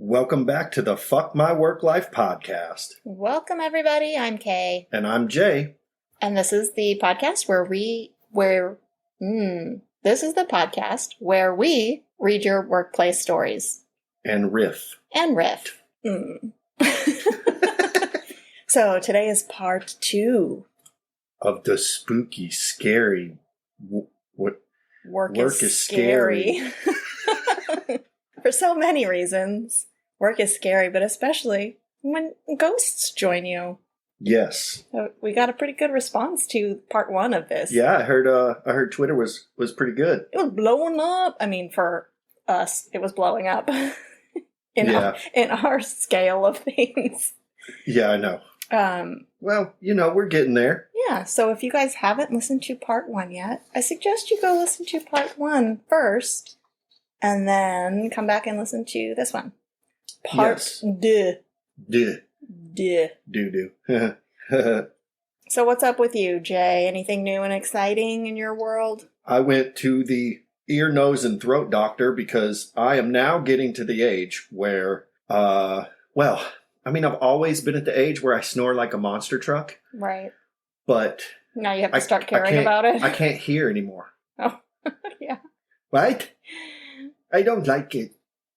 Welcome back to the Fuck My Work Life podcast. Welcome, everybody. I'm Kay. And I'm Jay. And this is the podcast where we read your workplace stories. And riff. So today is part 2. Of the spooky, scary... Work is scary. For so many reasons. Work is scary, but especially when ghosts join you. Yes. So we got a pretty good response to part 1 of this. Yeah, I heard Twitter was pretty good. It was blowing up. I mean, for us, it was blowing up in our scale of things. Yeah, I know. Well, we're getting there. Yeah, so if you guys haven't listened to part 1 yet, I suggest you go listen to part 1 first, and then come back and listen to this one. Part 2. So what's up with you, Jay? Anything new and exciting in your world? I went to the ear, nose, and throat doctor because I am now getting to the age where, I've always been at the age where I snore like a monster truck. Right. But now you have to start caring about it. I can't hear anymore. Oh, yeah. Right? I don't like it.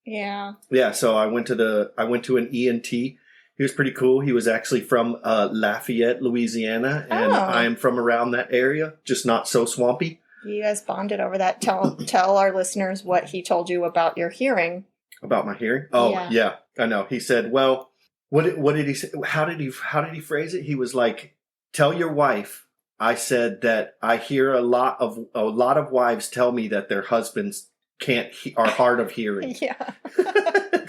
Yeah. Yeah, so I went to an ENT. He was pretty cool. He was actually from Lafayette, Louisiana, and I am from around that area, just not so swampy. You guys bonded over that. Tell our listeners what he told you about your hearing. About my hearing? Oh, yeah, I know. He said, well, what did he say? How did he phrase it? He was like, tell your wife I said that I hear a lot of wives tell me that their husbands are hard of hearing. Yeah.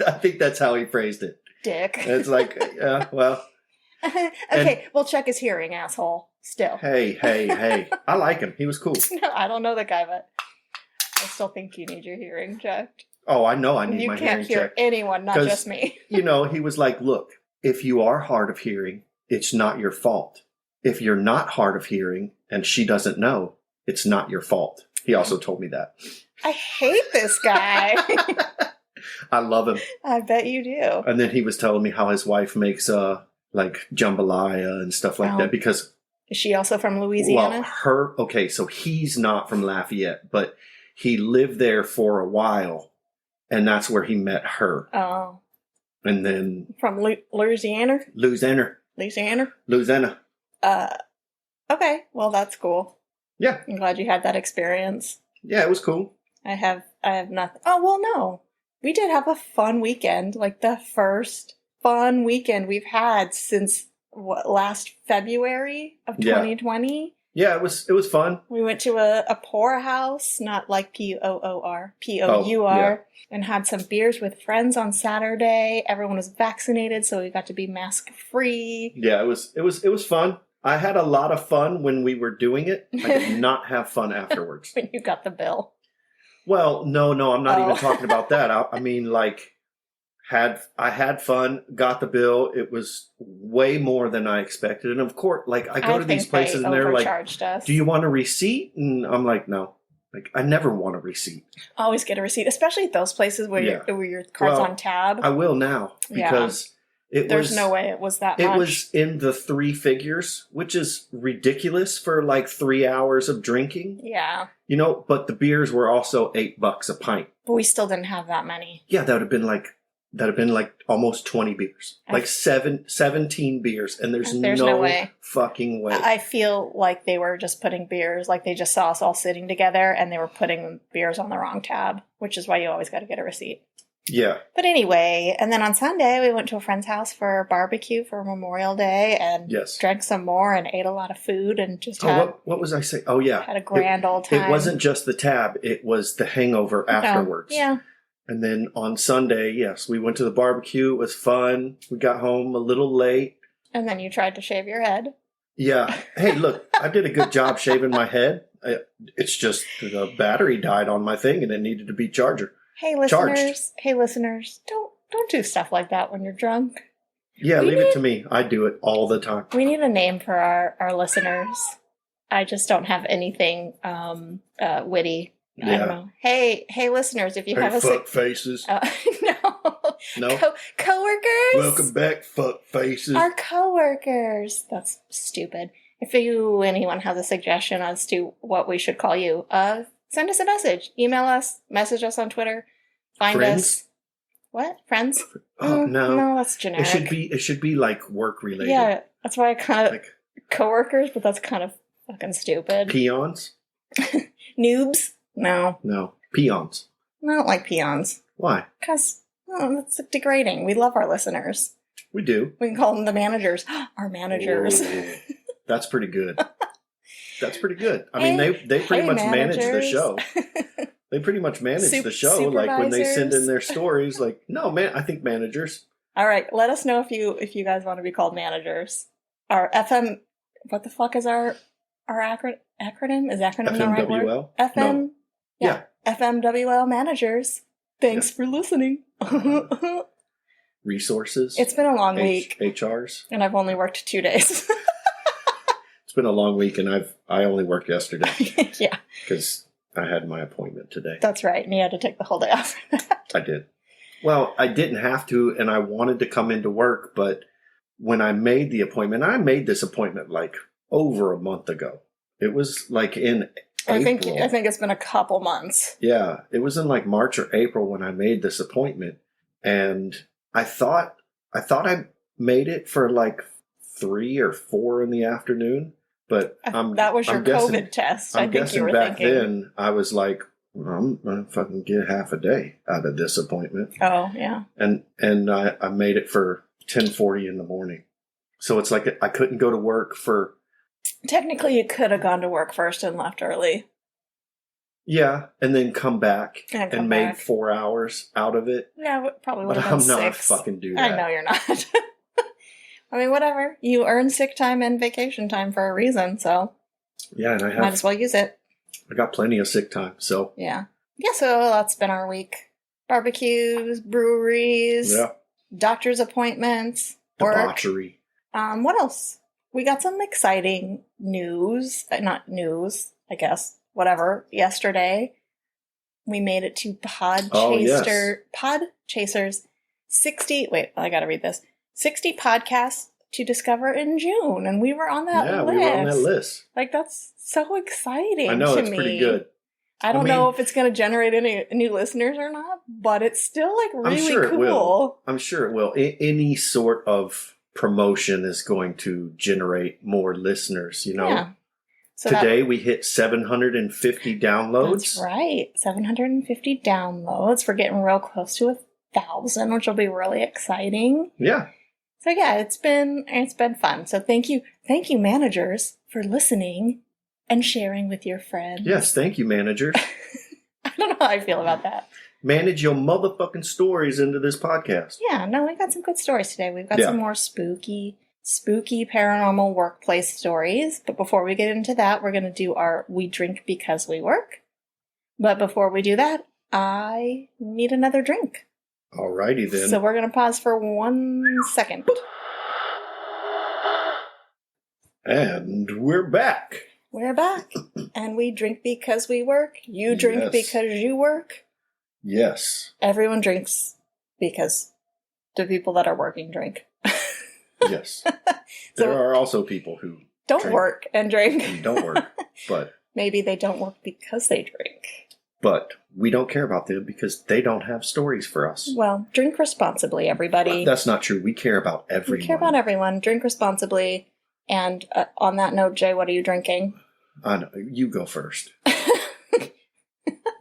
I think that's how he phrased it. Dick. And it's like, yeah, well. Okay, we'll check his hearing, asshole. Still. Hey. I like him. He was cool. No, I don't know the guy, but I still think you need your hearing checked. Oh, I know I need my hearing checked. You can't hear anyone, not just me. He was like, look, if you are hard of hearing, it's not your fault. If you're not hard of hearing and she doesn't know, it's not your fault. He also told me that. I hate this guy. I love him. I bet you do. And then he was telling me how his wife makes like jambalaya and stuff like that because... Is she also from Louisiana? Well, so he's not from Lafayette, but he lived there for a while, and that's where he met her. Oh. And then... From Louisiana? Louisiana. Okay, well, that's cool. Yeah. I'm glad you had that experience. Yeah, it was cool. I have nothing. Oh, well, no. We did have a fun weekend, like the first fun weekend we've had since last February of 2020. Yeah, it was fun. We went to a pour house, not like P-O-O-R, P-O-U-R, and had some beers with friends on Saturday. Everyone was vaccinated, so we got to be mask free. Yeah, it was fun. I had a lot of fun when we were doing it. I did not have fun afterwards. When you got the bill. Well, no, I'm not even talking about that. I mean, like, I had fun, got the bill. It was way more than I expected. And of course, like, I go to these places and they're like, us. Do you want a receipt? And I'm like, no. Like, I never want a receipt. Always get a receipt, especially at those places where your card's on tab. I will now because... There's no way it was that much. It was in the 3 figures, which is ridiculous for like 3 hours of drinking. Yeah. But the beers were also $8 a pint. But we still didn't have that many. Yeah, that would have been like almost 20 beers. Like 17 beers. And there's no way. Fucking way. I feel like they were just putting beers, like they just saw us all sitting together and they were putting beers on the wrong tab, which is why you always got to get a receipt. Yeah. But anyway, and then on Sunday, we went to a friend's house for a barbecue for Memorial Day and drank some more and ate a lot of food and just what was I saying? Oh, yeah. Had a grand old time. It wasn't just the tab. It was the hangover afterwards. Yeah. And then on Sunday, yes, we went to the barbecue. It was fun. We got home a little late. And then you tried to shave your head. Yeah. Hey, look, I did a good job shaving my head. It's just the battery died on my thing and it needed to be charged. Hey, listeners, don't do stuff like that when you're drunk. Yeah, leave it to me. I do it all the time. We need a name for our listeners. I just don't have anything witty. Yeah. I don't know. Hey, listeners, if you have fuck faces. No. No. Coworkers. Welcome back, fuck faces. Our coworkers. That's stupid. If anyone has a suggestion as to what we should call you, send us a message. Email us. Message us on Twitter. Find Friends? us. What? Friends? Oh, no. No, that's generic. It should be like work related. Yeah, that's why I kind of like coworkers, but that's kind of fucking stupid. peons. Noobs? No. No, peons. I don't like peons. Why? Because that's degrading. We love our listeners. We do. We can call them the managers. Our managers. Ooh, that's pretty good. That's pretty good. I mean, they pretty much manage the show. They pretty much manage the show. Like when they send in their stories, like, no, man, I think managers. All right, let us know if you guys want to be called managers. Our FM, what the fuck is our acronym? Is acronym the right word? FMWL? FM? No. Yeah. FMWL managers. Thanks for listening. Resources. It's been a long week. HRs. And I've only worked 2 days. It's been a long week, and I only worked yesterday. Yeah. Because I had my appointment today. That's right. And you had to take the whole day off. I did. Well, I didn't have to, and I wanted to come into work, but when I made the appointment, I made this appointment like over a month ago. It was like in April. I think it's been a couple months. Yeah, it was in like March or April when I made this appointment, and I thought I made it for like 3 or 4 in the afternoon, but that was your COVID test. I'm guessing back then I was like, I'm gonna fucking get half a day out of this appointment. Oh yeah, and I made it for 10:40 in the morning, so it's like I couldn't go to work for. Technically, you could have gone to work first and left early. Yeah, and then come back and made 4 hours out of it. Yeah, probably would have been 6. I'm not fucking do that. I know you're not. I mean, whatever. You earn sick time and vacation time for a reason, so yeah, and might as well use it. I got plenty of sick time, so yeah. So that's been our week. Barbecues, breweries, doctor's appointments, debauchery. Work. What else? We got some exciting news. Not news, I guess. Whatever. Yesterday, we made it to Podchaser's 60. Wait, I gotta read this. 60 podcasts to discover in June, and we were on that list. Yeah, we were on that list. Like, that's so exciting. I know, to it's me. pretty good. I don't know if it's going to generate any new listeners or not, but it's still like really cool. It will. I'm sure it will. Any sort of promotion is going to generate more listeners, you know? Yeah. So today we hit 750 downloads. That's right. 750 downloads. We're getting real close to 1,000, which will be really exciting. Yeah. So yeah, it's been fun. So thank you managers for listening and sharing with your friends. Yes, thank you managers. I don't know how I feel about that. Manage your motherfucking stories into this podcast. Yeah, no, we got some good stories today. We've got some more spooky paranormal workplace stories. But before we get into that, we're going to do our We Drink Because We Work. But before we do that, I need another drink. Alrighty then. So we're going to pause for 1 second. And we're back. We're back. And we drink because we work. You drink because you work. Yes. Everyone drinks because the people that are working drink. Yes. There are also people who don't work and drink. And don't work, but maybe they don't work because they drink. But we don't care about them because they don't have stories for us. Well, drink responsibly, everybody. That's not true. We care about everyone. We care about everyone. Drink responsibly. And on that note, Jay, what are you drinking? I know. You go first.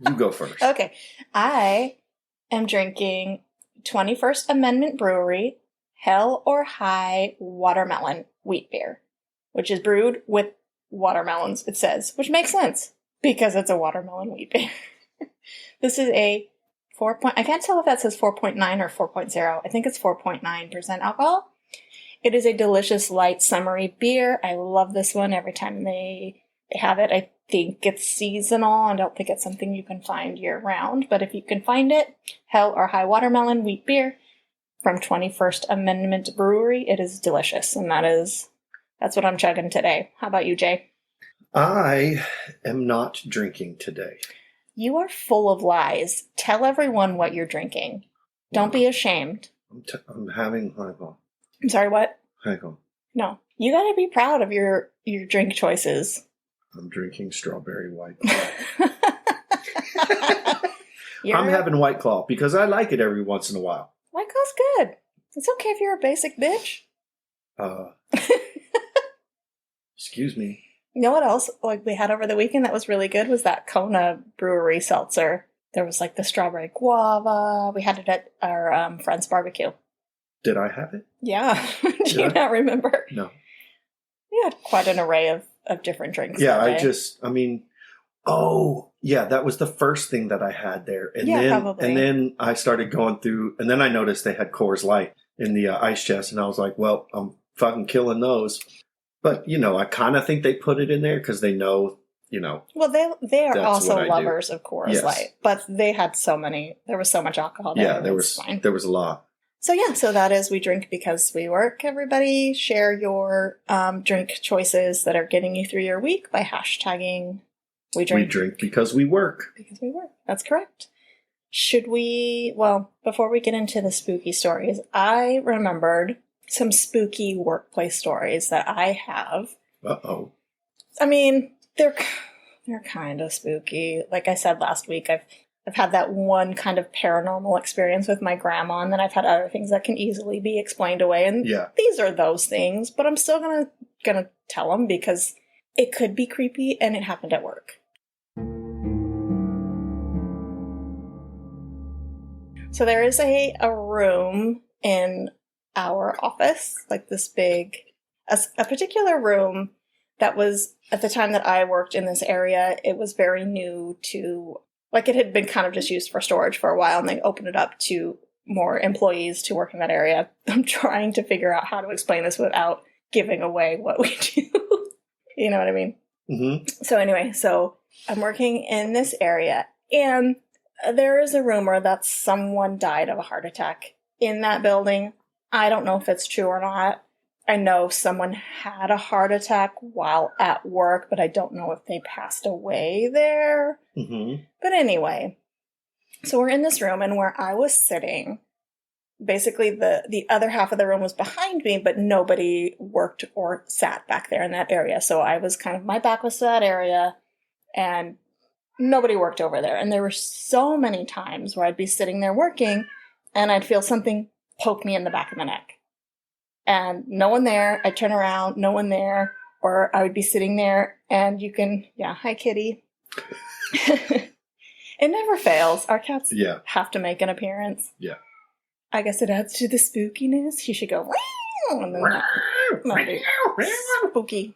You go first. Okay. I am drinking 21st Amendment Brewery Hell or High Watermelon Wheat Beer, which is brewed with watermelons, it says, which makes sense because it's a watermelon wheat beer. This is a I can't tell if that says 4.9 or 4.0. I think it's 4.9% alcohol. It is a delicious, light, summery beer. I love this one every time they have it. I think it's seasonal. I don't think it's something you can find year-round. But if you can find it, Hell or High Watermelon Wheat Beer from 21st Amendment Brewery. It is delicious. And that's what I'm chugging today. How about you, Jay? I am not drinking today. You are full of lies. Tell everyone what you're drinking. Don't be ashamed. I'm having highball. I'm sorry, what? Highball. No. You gotta be proud of your drink choices. I'm drinking strawberry White Claw. I'm having White Claw because I like it every once in a while. White Claw's good. It's okay if you're a basic bitch. Excuse me. You know what else like we had over the weekend that was really good was that Kona Brewery seltzer. There was like the strawberry guava. We had it at our friend's barbecue. Did I have it? Yeah. Do you not remember? No. We had quite an array of different drinks. Yeah, that was the first thing that I had there. And probably. And then I started going through, and then I noticed they had Coors Light in the ice chest, and I was like, well, I'm fucking killing those. But, I kind of think they put it in there because they know, Well, they are also lovers of Coors Light, but they had there was so much alcohol there. Yeah, there was a lot. So that is We Drink Because We Work. Everybody share your drink choices that are getting you through your week by hashtagging We Drink Because We Work. Because we work. That's correct. Before we get into the spooky stories, I remembered some spooky workplace stories that I have. Uh-oh. I mean, they're kind of spooky. Like I said last week, I've had that one kind of paranormal experience with my grandma, and then I've had other things that can easily be explained away. And these are those things, but I'm still gonna tell them because it could be creepy, and it happened at work. So there is a room in our office, like this big, a particular room that was, at the time that I worked in this area, it was very new to, like it had been kind of just used for storage for a while, and they opened it up to more employees to work in that area. I'm trying to figure out how to explain this without giving away what we do. You know what I mean? Mm-hmm. So anyway, I'm working in this area, and there is a rumor that someone died of a heart attack in that building. I don't know if it's true or not. I know someone had a heart attack while at work, but I don't know if they passed away there. Mm-hmm. But anyway, so we're in this room, and where I was sitting, basically the other half of the room was behind me, but nobody worked or sat back there in that area. So I was my back was to that area, and nobody worked over there. And there were so many times where I'd be sitting there working, and I'd feel something poke me in the back of the neck. And no one there. I'd turn around, no one there. Or I would be sitting there, and hi, kitty. It never fails. Our cats have to make an appearance. Yeah. I guess it adds to the spookiness. He should go, wow, and then that'd be spooky.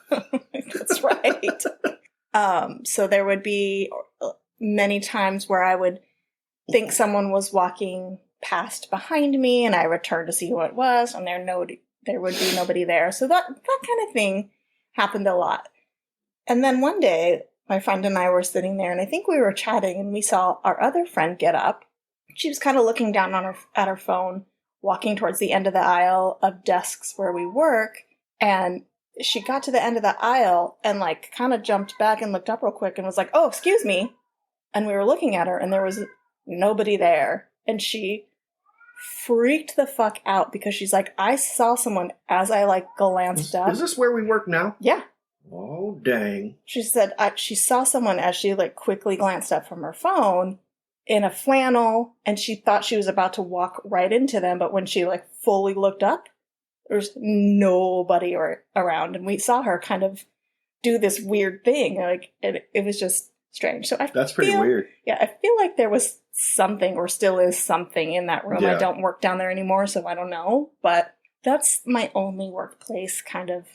That's right. So there would be many times where I would think someone was walking past behind me, and I would turn to see who it was, and there would be nobody there. So that kind of thing happened a lot. And then one day, my friend and I were sitting there, and I think we were chatting, and we saw our other friend get up. She was kind of looking down at her phone, walking towards the end of the aisle of desks where we work, and she got to the end of the aisle and kind of jumped back and looked up real quick and was like, "Oh, excuse me." And we were looking at her, and there was nobody there. And she freaked the fuck out because she's like, "I saw someone as I glanced up." Is this where we work now? Yeah. Oh, dang. She said she saw someone as she quickly glanced up from her phone in a flannel, and she thought she was about to walk right into them. But when she fully looked up, there's nobody around. And we saw her kind of do this weird thing. It was just strange. So that's pretty weird. Yeah. I feel like there was something, or still is something, in that room. Yeah. I don't work down there anymore, so I don't know. But that's my only workplace kind of.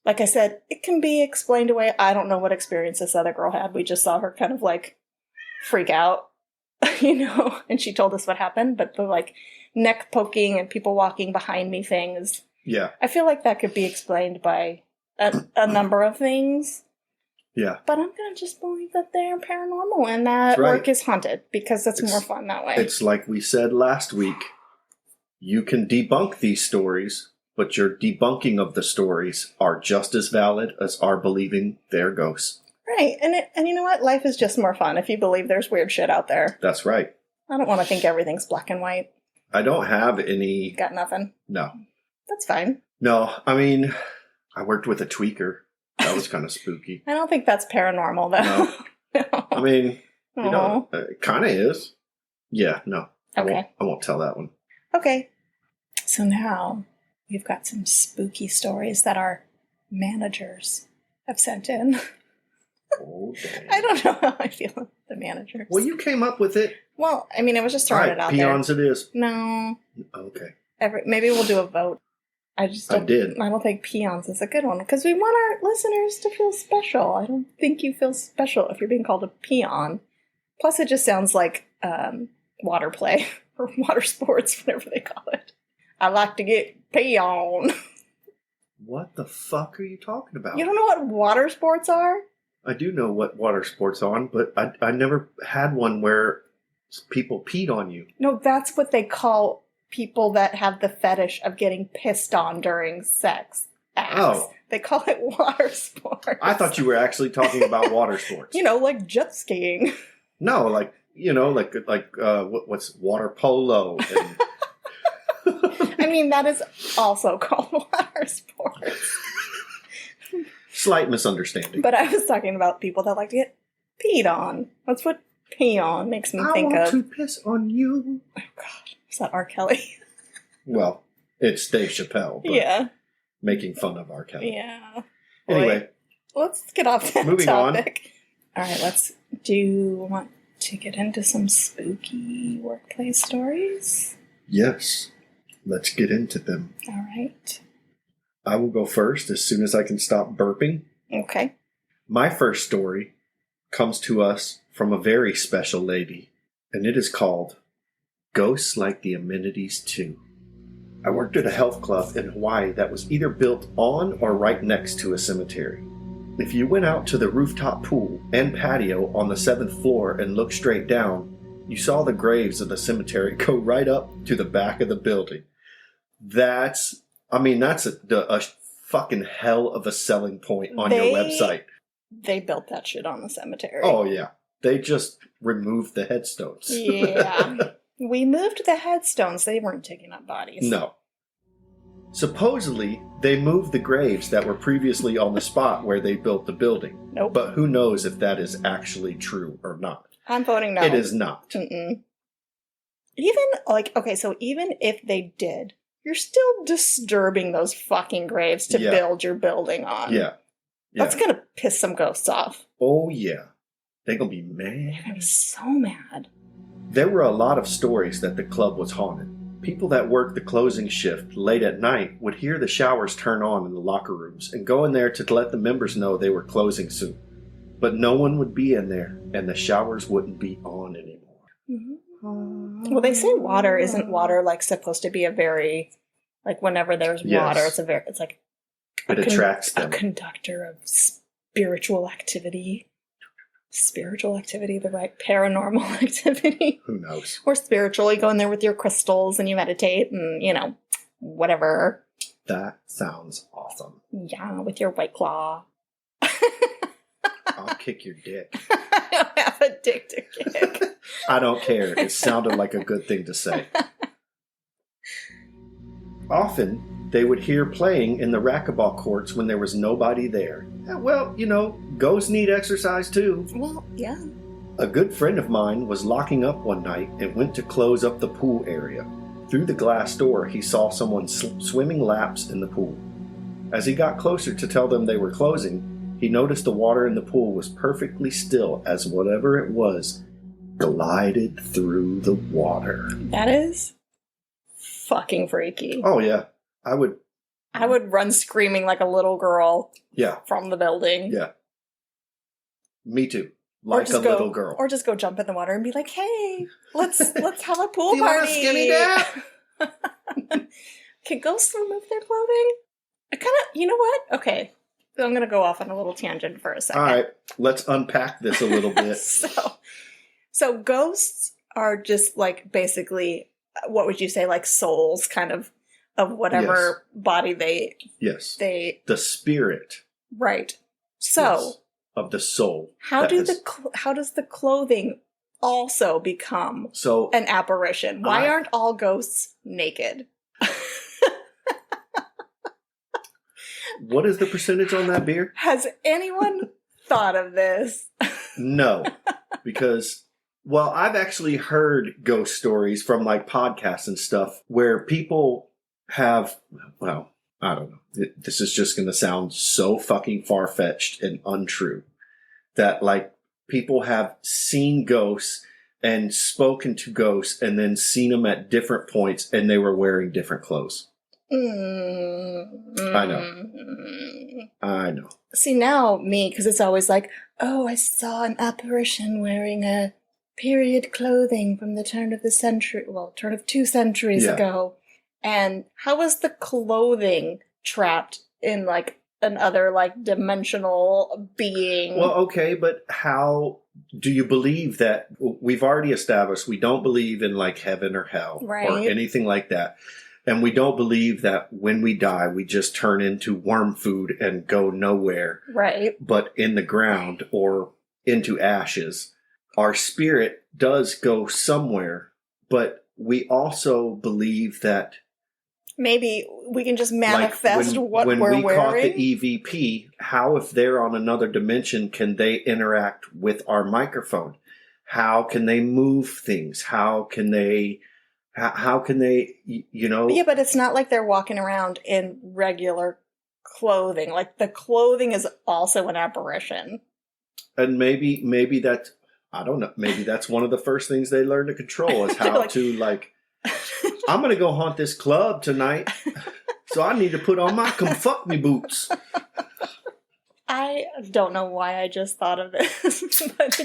Like I said, it can be explained away. I don't know what experience this other girl had. We just saw her kind of freak out, and she told us what happened. But the neck poking and people walking behind me things. Yeah. I feel like that could be explained by a number of things. Yeah. But I'm going to just believe that they're paranormal and that work is haunted, because it's more fun that way. It's like we said last week. You can debunk these stories, but your debunking of the stories are just as valid as our believing they're ghosts. Right. And you know what? Life is just more fun if you believe there's weird shit out there. That's right. I don't want to think everything's black and white. I don't have any. Got nothing? No. That's fine. No, I mean, I worked with a tweaker. That was kind of spooky. I don't think that's paranormal, though. No. I mean, it kind of is. Yeah, no. Okay. I won't tell that one. Okay. So now we've got some spooky stories that our managers have sent in. Okay. I don't know how I feel about the managers. Well, you came up with it. Well, I mean, I was just throwing it out peons there. It is. No. Okay. Maybe we'll do a vote. I don't think peons is a good one because we want our listeners to feel special. I don't think you feel special if you're being called a peon. Plus, it just sounds like water play or water sports, whatever they call it. I like to get peon. What the fuck are you talking about? You don't know what water sports are? I do know what water sports are, but I never had one where people peed on you. No, that's what they call people that have the fetish of getting pissed on during sex acts. Oh. They call it water sports. I thought you were actually talking about water sports. Like jet skiing. No, what's water polo? And... I mean, that is also called water sports. Slight misunderstanding. But I was talking about people that like to get peed on. That's what peon makes me think of. I want to piss on you. Oh, God. Is that R. Kelly? Well, it's Dave Chappelle. But yeah. Making fun of R. Kelly. Yeah. Anyway. Let's get off that moving topic. On. All right, do you want to get into some spooky workplace stories? Yes. Let's get into them. All right. I will go first as soon as I can stop burping. Okay. My first story comes to us from a very special lady, and it is called Ghosts Like the Amenities Too. I worked at a health club in Hawaii that was either built on or right next to a cemetery. If you went out to the rooftop pool and patio on the 7th floor and looked straight down, you saw the graves of the cemetery go right up to the back of the building. That's a fucking hell of a selling point on your website. They built that shit on the cemetery. Oh, yeah. They just removed the headstones. Yeah. We moved the headstones. They weren't taking up bodies. No. Supposedly, they moved the graves that were previously on the spot where they built the building. Nope. But who knows if that is actually true or not. I'm voting no. It is not. Mm-mm. Even if they did, you're still disturbing those fucking graves to build your building on. Yeah. That's going to piss some ghosts off. Oh, yeah. They're going to be mad. They're going to be so mad. There were a lot of stories that the club was haunted. People that worked the closing shift late at night would hear the showers turn on in the locker rooms and go in there to let the members know they were closing soon. But no one would be in there, and the showers wouldn't be on anymore. Mm-hmm. Well, they say water isn't water supposed to be a very whenever there's water, it's like it attracts them. A conductor of spiritual activity. Spiritual activity, the right paranormal activity. Who knows? Or spiritual, you go in there with your crystals and you meditate and, whatever. That sounds awesome. Yeah, with your White Claw. I'll kick your dick. I don't have a dick to kick. I don't care. It sounded like a good thing to say. Often, they would hear playing in the racquetball courts when there was nobody there. Well, ghosts need exercise too. Well, yeah. A good friend of mine was locking up one night and went to close up the pool area. Through the glass door, he saw someone swimming laps in the pool. As he got closer to tell them they were closing, he noticed the water in the pool was perfectly still as whatever it was glided through the water. That is fucking freaky. Oh, yeah. I would run screaming like a little girl. Yeah. From the building. Yeah. Me too. Like a little girl. Or just go jump in the water and be like, hey, let's have a pool party. You want a skinny dip? Can ghosts remove their clothing? I kind of, you know what? Okay. So I'm going to go off on a little tangent for a second. All right. Let's unpack this a little bit. So ghosts are just basically, what would you say, souls kind of whatever body they... Yes. The spirit. Right. So... Yes. Of the soul. How does the clothing also become an apparition? Why aren't all ghosts naked? What is the percentage on that beer? Has anyone thought of this? No, because, well, I've actually heard ghost stories from like podcasts and stuff where people have, well, I don't know. This is just going to sound so fucking far-fetched and untrue that like people have seen ghosts and spoken to ghosts and then seen them at different points and they were wearing different clothes. I know. See, now me, because it's always like, oh, I saw an apparition wearing a period clothing from the turn of 2 centuries ago. And how is the clothing trapped in like another like dimensional being? Well, okay, but how do you believe that? We've already established we don't believe in like heaven or hell or anything like that. And we don't believe that when we die, we just turn into worm food and go nowhere. Right. But in the ground or into ashes. Our spirit does go somewhere, but we also believe that maybe we can just manifest like what we're wearing. When we caught the EVP, how if they're on another dimension can they interact with our microphone? How can they move things? How can they, you know? Yeah, but it's not like they're walking around in regular clothing. Like the clothing is also an apparition. And maybe that's, I don't know, maybe that's one of the first things they learn to control is how to like, I'm going to go haunt this club tonight, so I need to put on my come fuck me boots. I don't know why I just thought of this, but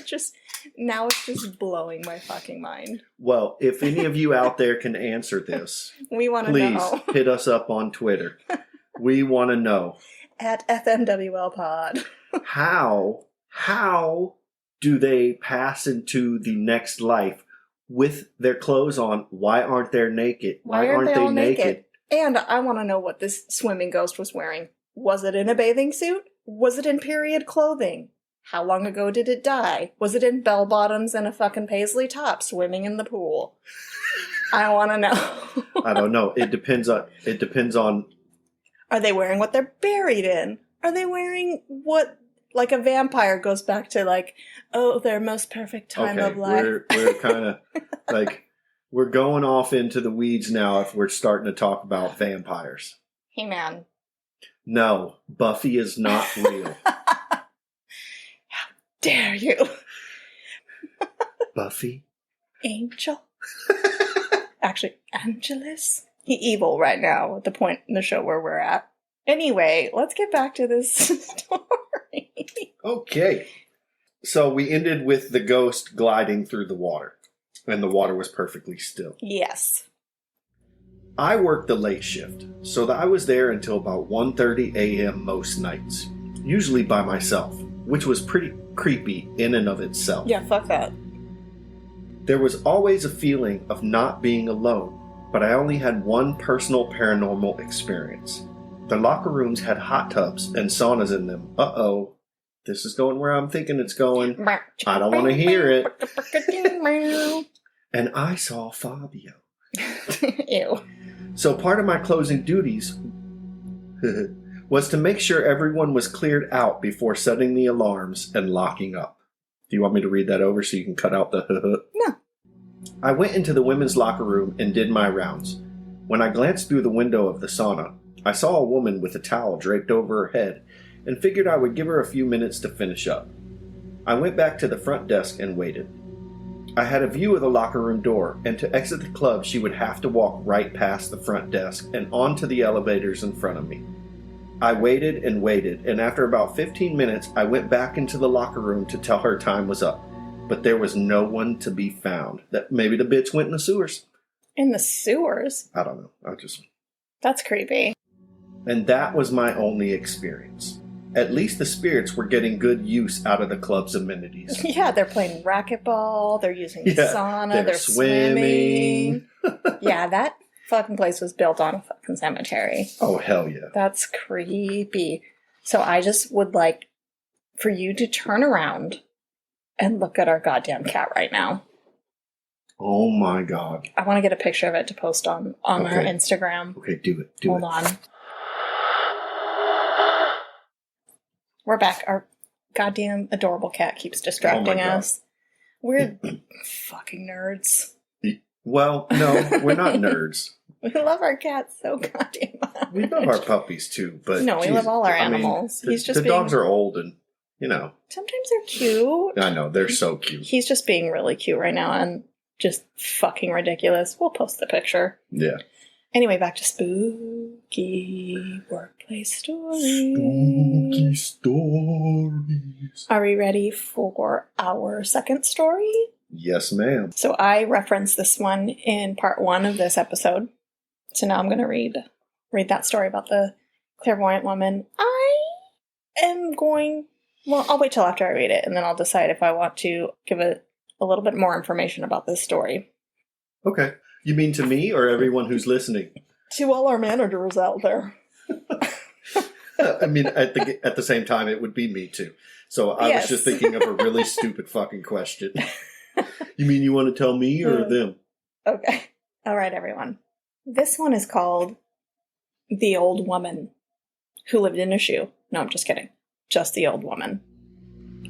now it's just blowing my fucking mind. Well, if any of you out there can answer this, we want to know. Please hit us up on Twitter. We want to know. At FMWL Pod. How do they pass into the next life with their clothes on? Why aren't they naked? Why aren't they naked? And I want to know what this swimming ghost was wearing. Was it in a bathing suit? Was it in period clothing? How long ago did it die? Was it in bell bottoms and a fucking paisley top swimming in the pool? I want to know. I don't know. It depends on. Are they wearing what they're buried in? Are they wearing what, like a vampire goes back to like, oh, their most perfect time of life? We're kind of like, we're going off into the weeds now if we're starting to talk about vampires. Hey, man. No, Buffy is not real. How dare you? Buffy? Angel? Actually, Angelus? He's evil right now at the point in the show where we're at. Anyway, let's get back to this story. Okay. So we ended with the ghost gliding through the water. And the water was perfectly still. Yes. I worked the late shift, so that I was there until about 1:30 a.m. most nights. Usually by myself, which was pretty creepy in and of itself. Yeah, fuck that. There was always a feeling of not being alone, but I only had one personal paranormal experience. The locker rooms had hot tubs and saunas in them. Uh-oh. This is going where I'm thinking it's going. I don't want to hear it. And I saw Fabio. Ew. So part of my closing duties was to make sure everyone was cleared out before setting the alarms and locking up. Do you want me to read that over so you can cut out the No. I went into the women's locker room and did my rounds. When I glanced through the window of the sauna, I saw a woman with a towel draped over her head and figured I would give her a few minutes to finish up. I went back to the front desk and waited. I had a view of the locker room door, and to exit the club she would have to walk right past the front desk and onto the elevators in front of me. I waited, and after about 15 minutes I went back into the locker room to tell her time was up. But there was no one to be found. That maybe the bitch went in the sewers. In the sewers? I don't know. That's creepy. And that was my only experience. At least the spirits were getting good use out of the club's amenities. Yeah, they're playing racquetball, they're using the sauna, they're swimming. Yeah, that fucking place was built on a fucking cemetery. Oh, hell yeah. That's creepy. So I just would like for you to turn around and look at our goddamn cat right now. Oh my God. I want to get a picture of it to post on our Instagram. Okay, do it. Hold on. We're back. Our goddamn adorable cat keeps distracting us. We're fucking nerds. Well, no, we're not nerds. We love our cats so goddamn much. We love our puppies too, but no, we love all our animals. I mean, the dogs are old and, you know. Sometimes they're cute. I know, they're so cute. He's just being really cute right now and just fucking ridiculous. We'll post the picture. Yeah. Anyway, back to spooky workplace stories. Spooky stories. Are we ready for our second story? Yes, ma'am. So I referenced this one in part 1 of this episode. So now I'm going to read that story about the clairvoyant woman. I'll wait till after I read it, and then I'll decide if I want to give a little bit more information about this story. Okay. You mean to me or everyone who's listening? To all our managers out there. I mean, at the same time, it would be me too. So I was just thinking of a really stupid fucking question. You mean you want to tell me or them? Okay. All right, everyone. This one is called The Old Woman Who Lived in a Shoe. No, I'm just kidding. Just the old woman.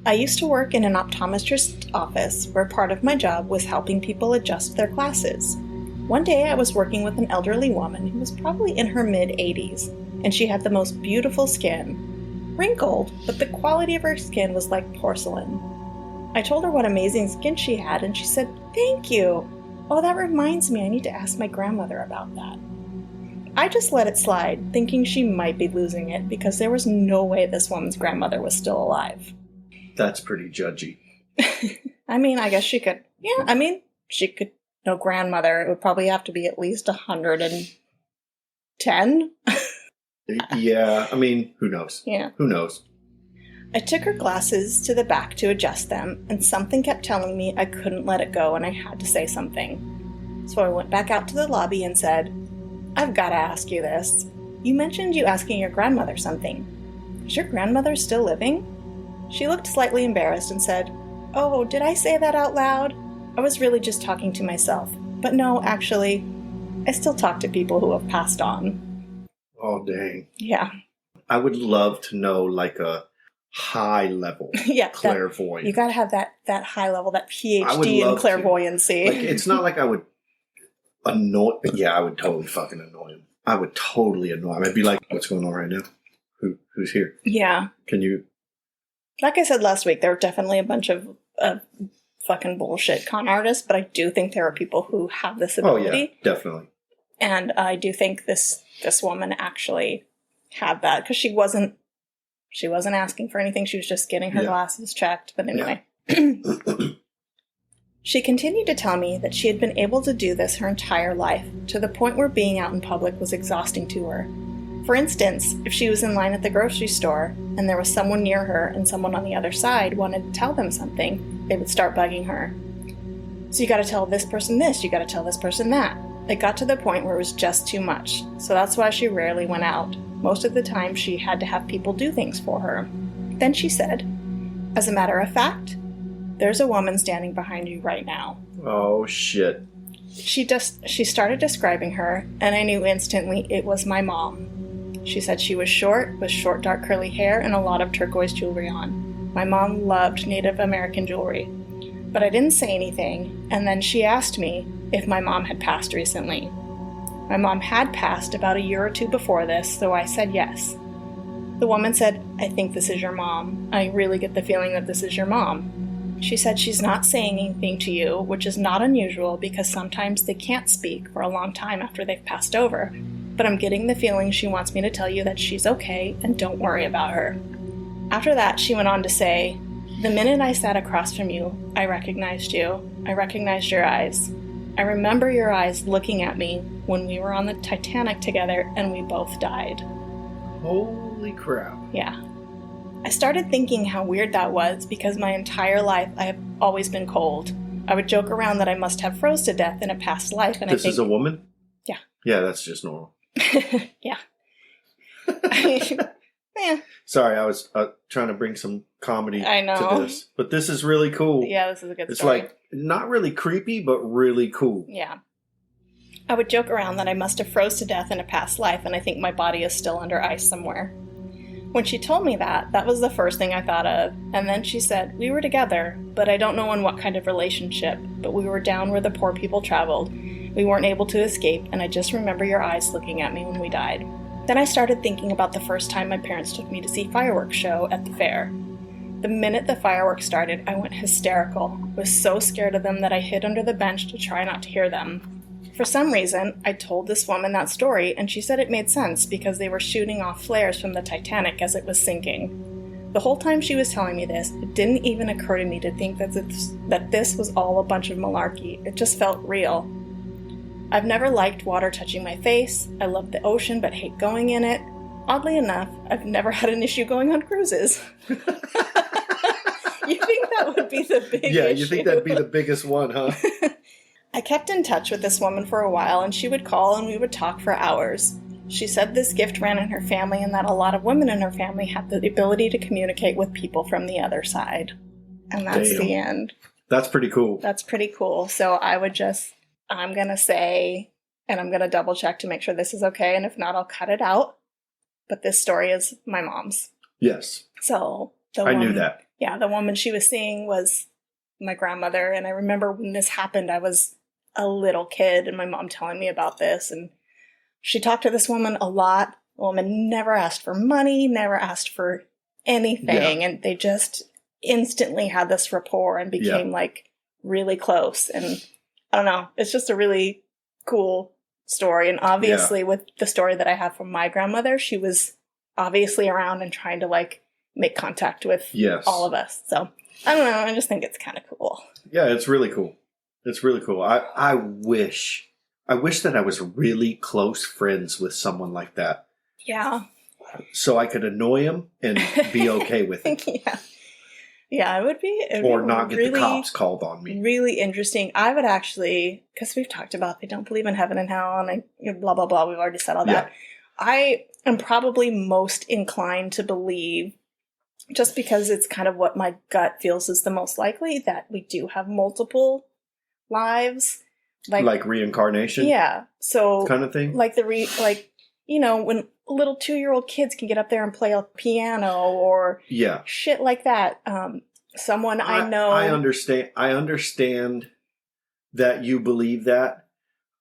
I used to work in an optometrist's office where part of my job was helping people adjust their glasses. One day I was working with an elderly woman who was probably in her mid-80s, and she had the most beautiful skin. Wrinkled, but the quality of her skin was like porcelain. I told her what amazing skin she had, and she said, "Thank you. Oh, that reminds me, I need to ask my grandmother about that." I just let it slide, thinking she might be losing it because there was no way this woman's grandmother was still alive. That's pretty judgy. I mean, I guess she could. Yeah, I mean, she could. No grandmother. It would probably have to be at least 110. Yeah, I mean, who knows? Yeah. Who knows? I took her glasses to the back to adjust them, and something kept telling me I couldn't let it go and I had to say something. So I went back out to the lobby and said, "I've got to ask you this. You mentioned you asking your grandmother something. Is your grandmother still living?" She looked slightly embarrassed and said, "Oh, did I say that out loud? I was really just talking to myself. But no, actually, I still talk to people who have passed on." Oh, dang. Yeah. I would love to know, like, a high-level clairvoyant. You gotta have that high level, that PhD in clairvoyancy. Like, it's not like I would annoy... Yeah, I would totally fucking annoy him. I would totally annoy him. I'd be like, "What's going on right now? Who's here? Yeah. Can you..." Like I said last week, there are definitely a bunch of fucking bullshit con artists, but I do think there are people who have this ability. Oh, yeah, definitely. And I do think this woman actually had that, because she wasn't asking for anything. She was just getting her glasses checked. But anyway. Yeah. She continued to tell me that she had been able to do this her entire life, to the point where being out in public was exhausting to her. For instance, if she was in line at the grocery store and there was someone near her and someone on the other side wanted to tell them something, they would start bugging her. "So you gotta tell this person this, you gotta tell this person that." It got to the point where it was just too much, so that's why she rarely went out. Most of the time she had to have people do things for her. Then she said, "As a matter of fact, there's a woman standing behind you right now." Oh, shit. She started describing her, and I knew instantly it was my mom. She said she was short, with short dark curly hair and a lot of turquoise jewelry on. My mom loved Native American jewelry. But I didn't say anything, and then she asked me if my mom had passed recently. My mom had passed about a year or two before this, so I said yes. The woman said, "I think this is your mom. I really get the feeling that this is your mom." She said she's not saying anything to you, which is not unusual because sometimes they can't speak for a long time after they've passed over. But I'm getting the feeling she wants me to tell you that she's okay and don't worry about her. After that, she went on to say, "The minute I sat across from you, I recognized you. I recognized your eyes. I remember your eyes looking at me when we were on the Titanic together and we both died." Holy crap. Yeah. I started thinking how weird that was because my entire life I have always been cold. I would joke around that I must have froze to death in a past life. And This is a woman? Yeah. Yeah, that's just normal. Yeah. Yeah. Sorry, I was trying to bring some comedy to this. But this is really cool. Yeah, this is a good it's story. It's like not really creepy, but really cool. Yeah. I would joke around that I must have froze to death in a past life, and I think my body is still under ice somewhere. When she told me that was the first thing I thought of, and then she said, we were together, but I don't know in what kind of relationship, but we were down where the poor people traveled. We weren't able to escape, and I just remember your eyes looking at me when we died. Then I started thinking about the first time my parents took me to see fireworks show at the fair. The minute the fireworks started, I went hysterical. I was so scared of them that I hid under the bench to try not to hear them. For some reason, I told this woman that story, and she said it made sense because they were shooting off flares from the Titanic as it was sinking. The whole time she was telling me this, it didn't even occur to me to think that this was all a bunch of malarkey. It just felt real. I've never liked water touching my face. I love the ocean but hate going in it. Oddly enough, I've never had an issue going on cruises. You think that would be the big issue? Yeah, you think that'd be the biggest one, huh? I kept in touch with this woman for a while, and she would call and we would talk for hours. She said this gift ran in her family and that a lot of women in her family have the ability to communicate with people from the other side. And that's the end. That's pretty cool. That's pretty cool. So I'm going to say, and I'm going to double check to make sure this is okay, and if not, I'll cut it out. But this story is my mom's. Yes. So I knew that. Yeah, the woman she was seeing was my grandmother, and I remember when this happened, I was a little kid, and my mom telling me about this, and she talked to this woman a lot. The woman never asked for money, never asked for anything, and they just instantly had this rapport and became like really close. And I don't know, it's just a really cool story. And obviously with the story that I have from my grandmother, she was obviously around and trying to like make contact with all of us. So I don't know, I just think it's kind of cool. Yeah, it's really cool. It's really cool. I wish that I was really close friends with someone like that. Yeah. So I could annoy him and be okay with it. Yeah, it would be. Or not get the cops called on me. Really interesting. I would actually, because we've talked about they don't believe in heaven and hell and blah, blah, blah. We've already said all that. I am probably most inclined to believe, just because it's kind of what my gut feels is the most likely, that we do have multiple lives. Like reincarnation? Yeah. So kind of thing? Like when little 2-year-old kids can get up there and play a piano or shit like that. Someone I know. I understand that you believe that.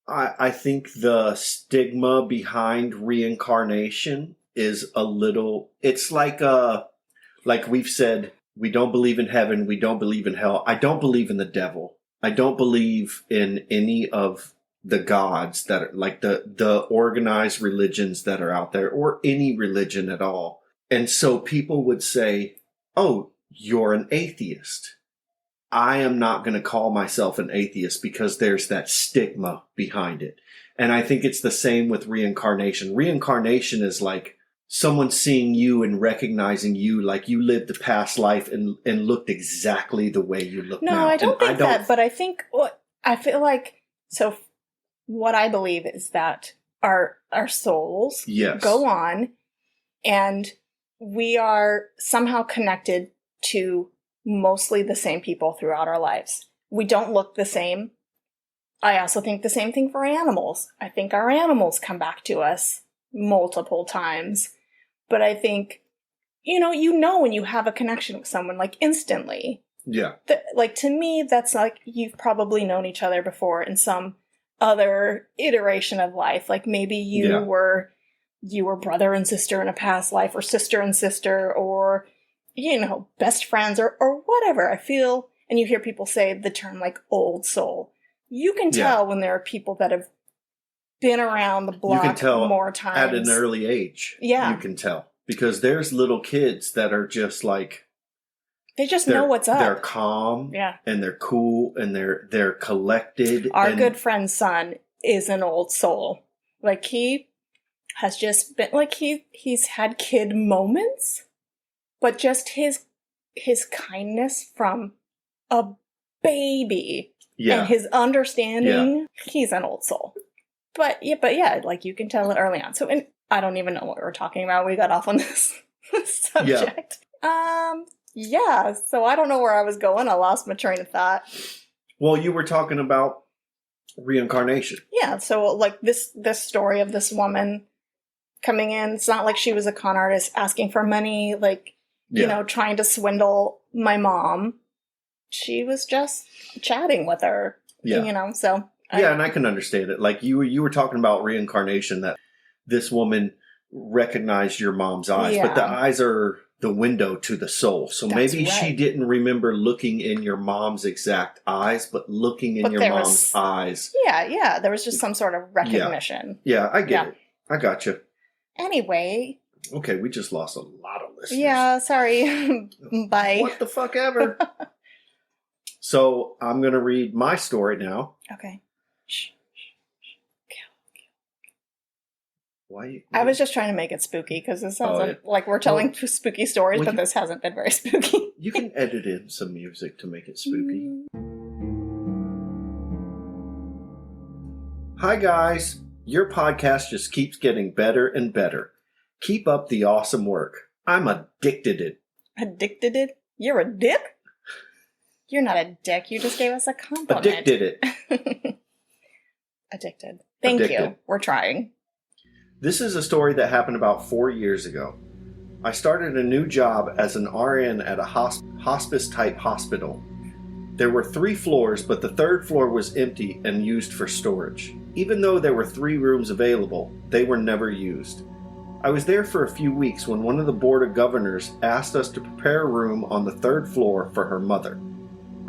I think the stigma behind reincarnation is a little, it's like we've said, we don't believe in heaven, we don't believe in hell. I don't believe in the devil. I don't believe in any of the gods that are like the organized religions that are out there, or any religion at all. And so people would say, oh, you're an atheist. I am not going to call myself an atheist because there's that stigma behind it. And I think it's the same with reincarnation. Reincarnation is like someone seeing you and recognizing you, like you lived a past life and looked exactly the way you look now. No, I don't think that, but I think I feel like, so what I believe is that our souls go on and we are somehow connected to mostly the same people throughout our lives. We don't look the same. I also think the same thing for animals. I think our animals come back to us multiple times. But I think, you know when you have a connection with someone, like instantly. Yeah. Like to me, that's like you've probably known each other before in some other iteration of life. Like maybe you were brother and sister in a past life, or sister and sister, or best friends, or whatever. I feel, and you hear people say the term like old soul. You can tell when there are people that have been around the block you can tell more times. At an early age. Yeah. You can tell. Because there's little kids that are just like, they just know what's up. They're calm. And they're cool and they're collected. Our good friend's son is an old soul. Like he has just been like he's had kid moments, but just his kindness from a baby and his understanding, he's an old soul. But yeah, like you can tell it early on. So, and I don't even know what we're talking about. We got off on this. subject. Yeah, so I don't know where I was going. I lost my train of thought. Well, you were talking about reincarnation. Yeah, so like this story of this woman coming in, it's not like she was a con artist asking for money, like, you know, trying to swindle my mom. She was just chatting with her, you know, so. And I can understand it. Like you were talking about reincarnation, that this woman recognized your mom's eyes, but the eyes are the window to the soul. So maybe she didn't remember looking in your mom's exact eyes, but looking in your mom's eyes. Yeah. There was just some sort of recognition. Yeah, I get it. I got you. Anyway. Okay, we just lost a lot of listeners. Yeah, sorry. Bye. What the fuck ever. So I'm going to read my story now. Okay. Shh. Why? I was just trying to make it spooky because this sounds like we're telling spooky stories, but this hasn't been very spooky. You can edit in some music to make it spooky. Hi guys, your podcast just keeps getting better and better. Keep up the awesome work. I'm addicted it. Addicted it? You're a dick? You're not a dick. You just gave us a compliment. Addicted it. Addicted. Thank you. We're trying. This is a story that happened about 4 years ago. I started a new job as an RN at a hospice-type hospital. There were 3 floors, but the 3rd floor was empty and used for storage. Even though there were 3 rooms available, they were never used. I was there for a few weeks when one of the Board of Governors asked us to prepare a room on the 3rd floor for her mother.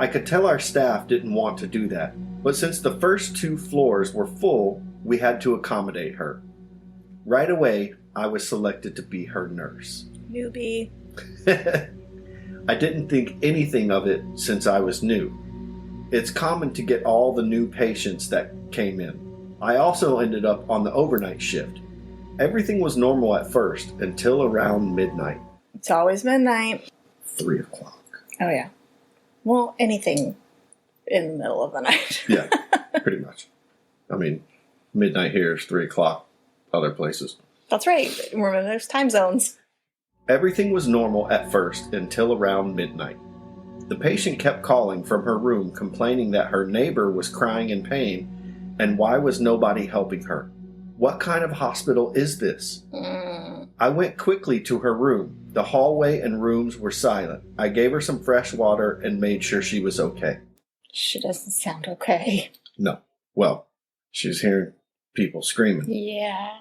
I could tell our staff didn't want to do that, but since the first 2 floors were full, we had to accommodate her. Right away, I was selected to be her nurse. Newbie. I didn't think anything of it since I was new. It's common to get all the new patients that came in. I also ended up on the overnight shift. Everything was normal at first until around midnight. It's always midnight. 3 o'clock. Oh, yeah. Well, anything in the middle of the night. Yeah, pretty much. I mean, midnight here is 3 o'clock other places. That's right. Remember, there's time zones. Everything was normal at first until around midnight. The patient kept calling from her room complaining that her neighbor was crying in pain and why was nobody helping her. What kind of hospital is this? I went quickly to her room. The hallway and rooms were silent. I gave her some fresh water and made sure she was okay. She doesn't sound okay. No. Well, she was hearing people screaming. Yeah.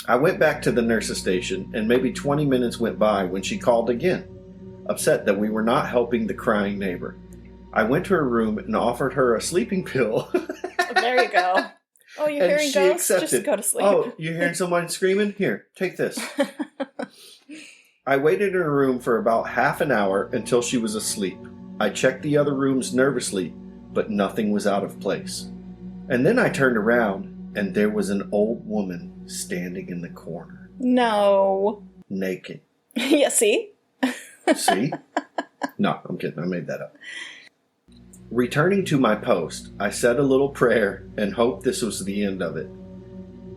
I went back to the nurse's station, and maybe 20 minutes went by when she called again, upset that we were not helping the crying neighbor. I went to her room and offered her a sleeping pill. There you go. Oh, you're and hearing she ghosts? accepted. Just go to sleep. Oh, you're hearing someone screaming? Here, take this. I waited in her room for about half an hour until she was asleep. I checked the other rooms nervously, but nothing was out of place. And then I turned around, and there was an old woman standing in the corner. No. Naked. Yeah, see? See? No, I'm kidding. I made that up. Returning to my post, I said a little prayer and hoped this was the end of it.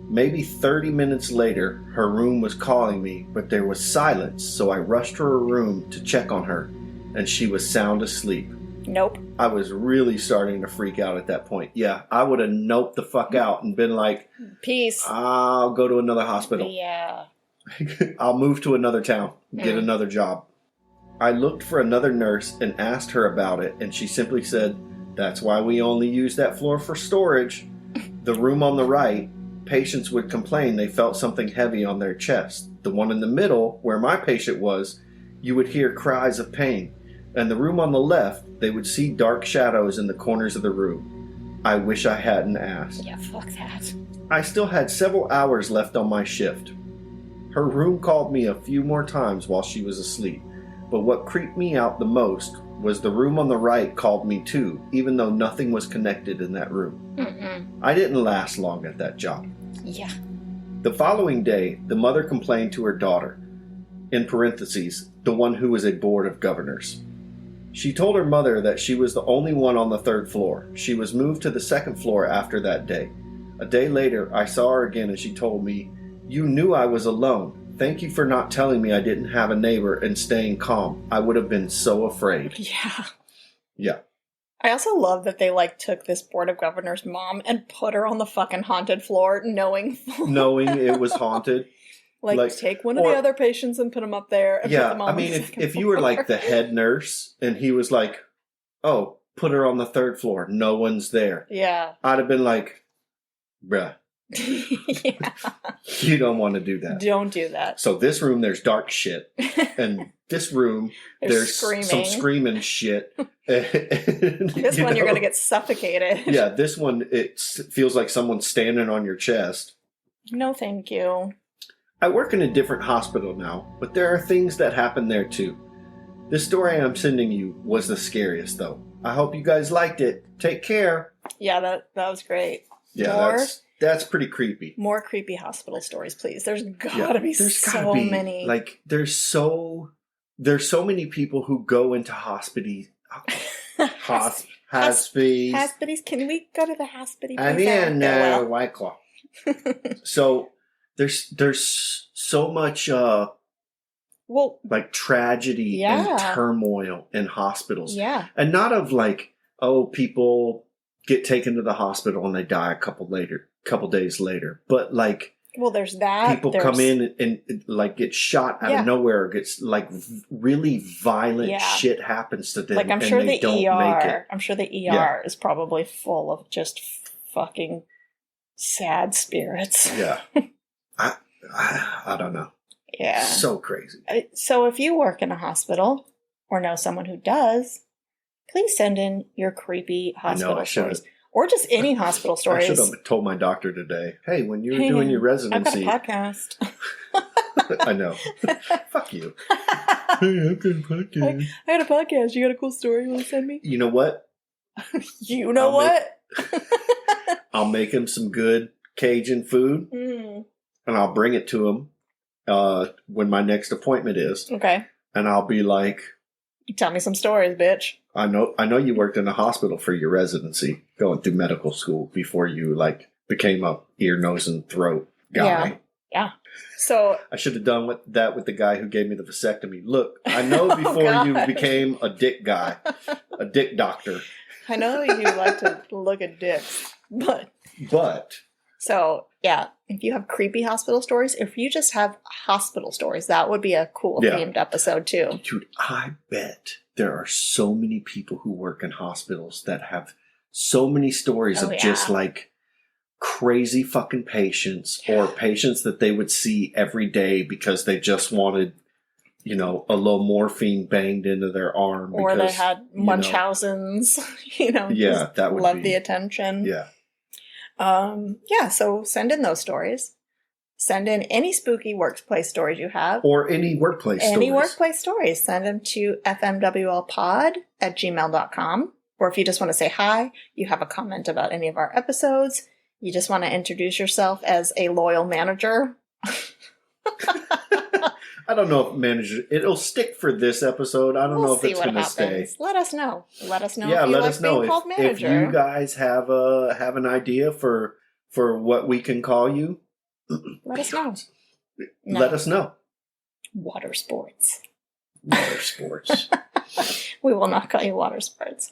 Maybe 30 minutes later, her room was calling me, but there was silence, so I rushed to her room to check on her, and she was sound asleep. Nope. I was really starting to freak out at that point. Yeah, I would have noped the fuck out and been like, peace. I'll go to another hospital. Yeah. I'll move to another town, get another job. I looked for another nurse and asked her about it, and she simply said, that's why we only use that floor for storage. The room on the right, patients would complain they felt something heavy on their chest. The one in the middle, where my patient was, you would hear cries of pain. And the room on the left, they would see dark shadows in the corners of the room. I wish I hadn't asked. Yeah, fuck that. I still had several hours left on my shift. Her room called me a few more times while she was asleep, but what creeped me out the most was the room on the right called me too, even though nothing was connected in that room. I didn't last long at that job. Yeah. The following day, the mother complained to her daughter, in parentheses, the one who was a board of governors. She told her mother that she was the only one on the 3rd floor. She was moved to the 2nd floor after that day. A day later, I saw her again and she told me, you knew I was alone. Thank you for not telling me I didn't have a neighbor and staying calm. I would have been so afraid. Yeah. Yeah. I also love that they took this Board of Governors mom and put her on the fucking haunted floor, knowing it was haunted. Take one of the other patients and put them up there. And put them on if you were the head nurse and he was like, oh, put her on the 3rd floor, no one's there. Yeah. I'd have been like, bruh. Yeah. You don't want to do that. Don't do that. So this room, there's dark shit. And this room, there's some screaming shit. This one, you're going to get suffocated. Yeah, this one, it feels like someone's standing on your chest. No, thank you. I work in a different hospital now, but there are things that happen there too. This story I'm sending you was the scariest, though. I hope you guys liked it. Take care. Yeah, that was great. Yeah, that's pretty creepy. More creepy hospital stories, please. There's gotta be so many. There's so many people who go into hospice. Hospice. Can we go to the hospice? I'm in White Claw. So there's so much tragedy and turmoil in hospitals. Yeah. And not of people get taken to the hospital and they die a couple days later. But there's that. People come in and get shot out of nowhere, or gets really violent shit happens to them. I'm sure the ER. I'm sure the ER is probably full of just fucking sad spirits. Yeah. I don't know. Yeah. So crazy. So if you work in a hospital or know someone who does, please send in your creepy hospital stories. Or just any hospital stories. I should have told my doctor today, hey, when you were doing your residency. I've got a podcast. I know. Fuck you. Hey, I've got a podcast. I got a podcast. You got a cool story you want to send me? You know what? You know what? I'll make him some good Cajun food. And I'll bring it to him when my next appointment is. Okay. And I'll be like, tell me some stories, bitch. I know you worked in a hospital for your residency, going through medical school before you became a ear, nose, and throat guy. Yeah. So I should have done that with the guy who gave me the vasectomy. Look, I know before you became a dick guy, a dick doctor. I know you like to look at dicks, but. So, yeah, if you have creepy hospital stories, if you just have hospital stories, that would be a cool themed episode too. Dude, I bet there are so many people who work in hospitals that have so many stories of just crazy fucking patients or patients that they would see every day because they just wanted, a little morphine banged into their arm. Or they had Munchausen's, Yeah, that would love the attention. Yeah. So send in those stories. Send in any spooky workplace stories you have. Or any workplace stories. Send them to fmwlpod@gmail.com. Or if you just want to say hi, you have a comment about any of our episodes, you just want to introduce yourself as a loyal manager. I don't know if manager, it'll stick for this episode. I don't know if it's going to stay. Let us know. Let us know. Yeah, if you let us know if you guys have an idea for what we can call you. Let us know. Let us know. Water sports. Water sports. We will not call you water sports.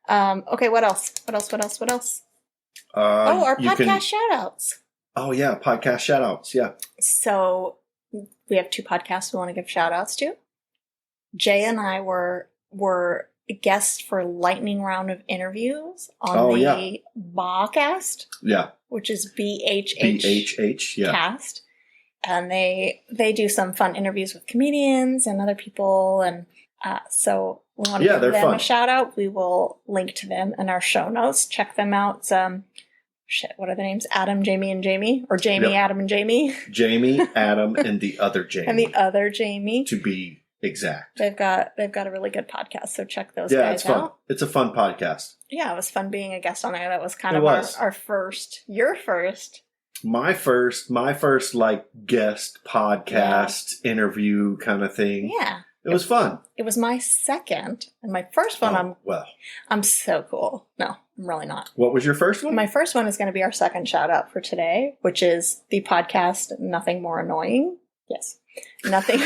Okay, what else? Our podcast shout-outs. Oh, yeah, podcast shout-outs, yeah. So, we have 2 podcasts we want to give shout-outs to. Jay and I were guests for lightning round of interviews on the Bawcast. Yeah. Which is BHH cast. And they do some fun interviews with comedians and other people. And so we want to give them a shout out. We will link to them in our show notes. Check them out. What are the names? Adam, Jamie, and Jamie? Or Jamie, Adam, and Jamie? Jamie, Adam, and the other Jamie. And the other Jamie. To be exact. They've got a really good podcast, so check those guys out. Yeah, it's fun. It's a fun podcast. Yeah, it was fun being a guest on there. That was kind of our first, your first. My first guest podcast interview kind of thing. Yeah. It was fun. It was my second, and my first one. I'm so cool. No, I'm really not. What was your first one? My first one is going to be our second shout out for today, which is the podcast Nothing More Annoying. Yes. Nothing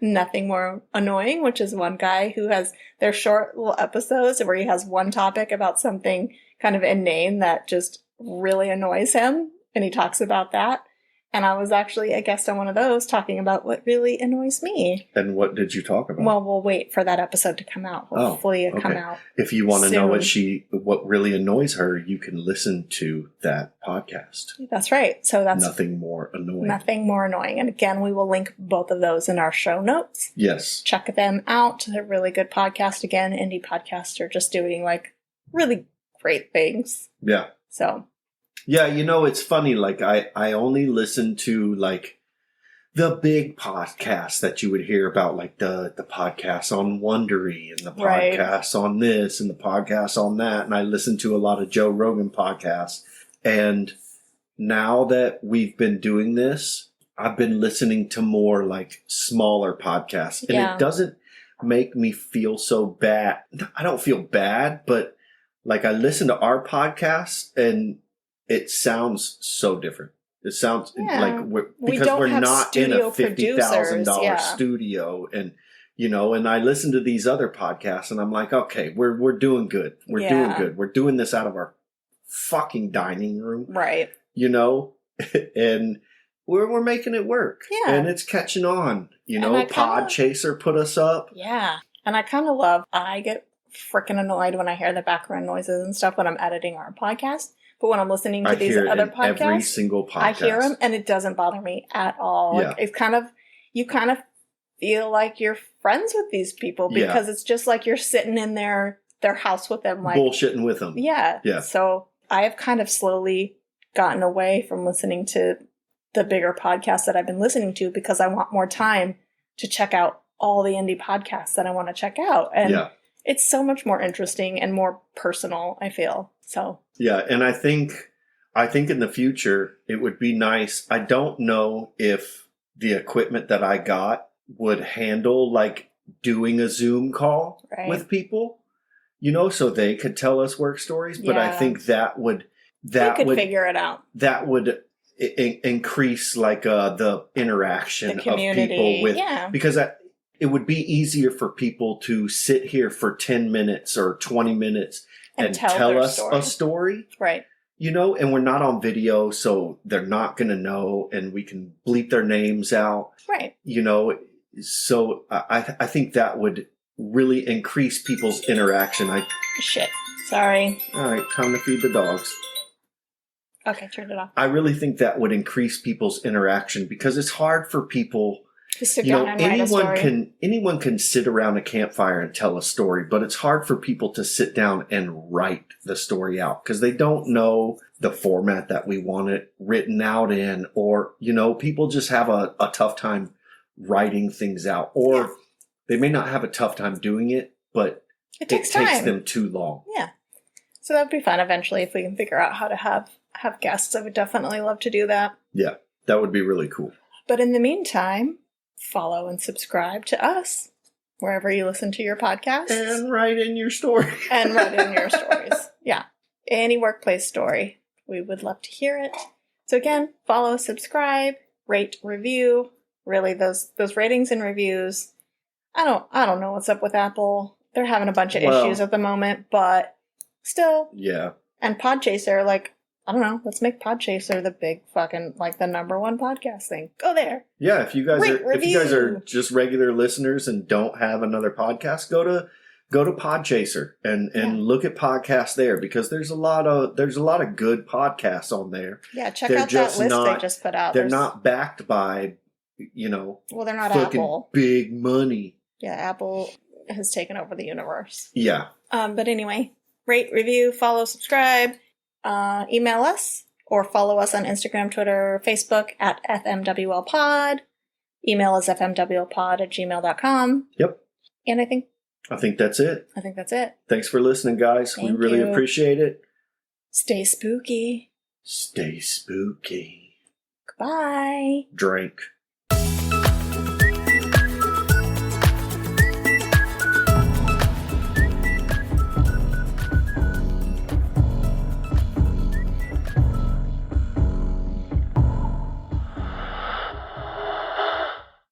nothing more annoying, which is one guy who has their short little episodes where he has one topic about something kind of inane that just really annoys him, and he talks about that. And I was actually a guest on one of those talking about what really annoys me. And what did you talk about? Well, we'll wait for that episode to come out. Hopefully it'll come out. If you want to soon. know what really annoys her, you can listen to that podcast. That's right. So that's Nothing More Annoying. Nothing More Annoying. And again, we will link both of those in our show notes. Yes. Check them out. They're a really good podcast. Again, indie podcasts are just doing like really great things. Yeah. So. Yeah, it's funny. Like I only listen to like the big podcasts that you would hear about, like the podcasts on Wondery and the podcasts on this and the podcasts on that. And I listen to a lot of Joe Rogan podcasts. And now that we've been doing this, I've been listening to more like smaller podcasts. And it doesn't make me feel so bad. I don't feel bad, but like I listen to our podcasts and it sounds so different. It sounds like we're not in a $50,000 studio, and and I listen to these other podcasts, and I'm like, okay, we're doing good. We're doing good. We're doing this out of our fucking dining room, right? And we're making it work. Yeah, and it's catching on. Podchaser put us up. Yeah, and I kind of love. I get freaking annoyed when I hear the background noises and stuff when I'm editing our podcast. But when I'm listening to these other podcasts, every single podcast, I hear them, and it doesn't bother me at all. Like, it's you kind of feel like you're friends with these people because it's just like you're sitting in their house with them, like bullshitting with them. Yeah. So I have kind of slowly gotten away from listening to the bigger podcasts that I've been listening to because I want more time to check out all the indie podcasts that I want to check out. And it's so much more interesting and more personal, I feel. So yeah, and I think in the future it would be nice. I don't know if the equipment that I got would handle like doing a Zoom call with people, so they could tell us work stories. But I think that would figure it out. That would increase like the interaction of people with because it would be easier for people to sit here for 10 minutes or 20 minutes and tell us a story. Right. And we're not on video, so they're not going to know, and we can bleep their names out. Right. So I think that would really increase people's interaction. Shit. Sorry. All right, time to feed the dogs. Okay, turn it off. I really think that would increase people's interaction because it's hard for people to sit down and write a story. Anyone can sit around a campfire and tell a story, but it's hard for people to sit down and write the story out because they don't know the format that we want it written out in, or people just have a tough time writing things out, or they may not have a tough time doing it, but it takes them too long. Yeah. So that'd be fun eventually if we can figure out how to have guests. I would definitely love to do that. Yeah, that would be really cool. But in the meantime, follow and subscribe to us wherever you listen to your podcasts. And write in your story. And write in your stories. Yeah. Any workplace story. We would love to hear it. So again, follow, subscribe, rate, review. Really, those ratings and reviews. I don't know what's up with Apple. They're having a bunch of issues at the moment, but still. Yeah. And Podchaser, I don't know. Let's make Podchaser the big fucking the #1 podcast thing. Go there. Yeah, if you guys are just regular listeners and don't have another podcast, go to Podchaser and look at podcasts there because there's a lot of good podcasts on there. Yeah, check out that list they just put out. They're not backed by well, they're not Apple. Big money. Yeah, Apple has taken over the universe. Yeah. But anyway, rate, review, follow, subscribe. Email us or follow us on Instagram, Twitter, Facebook at FMWLpod. Email us fmwlpod@gmail.com. Yep. And I think that's it. Thanks for listening, guys. We really appreciate it. Stay spooky. Stay spooky. Goodbye. Drink.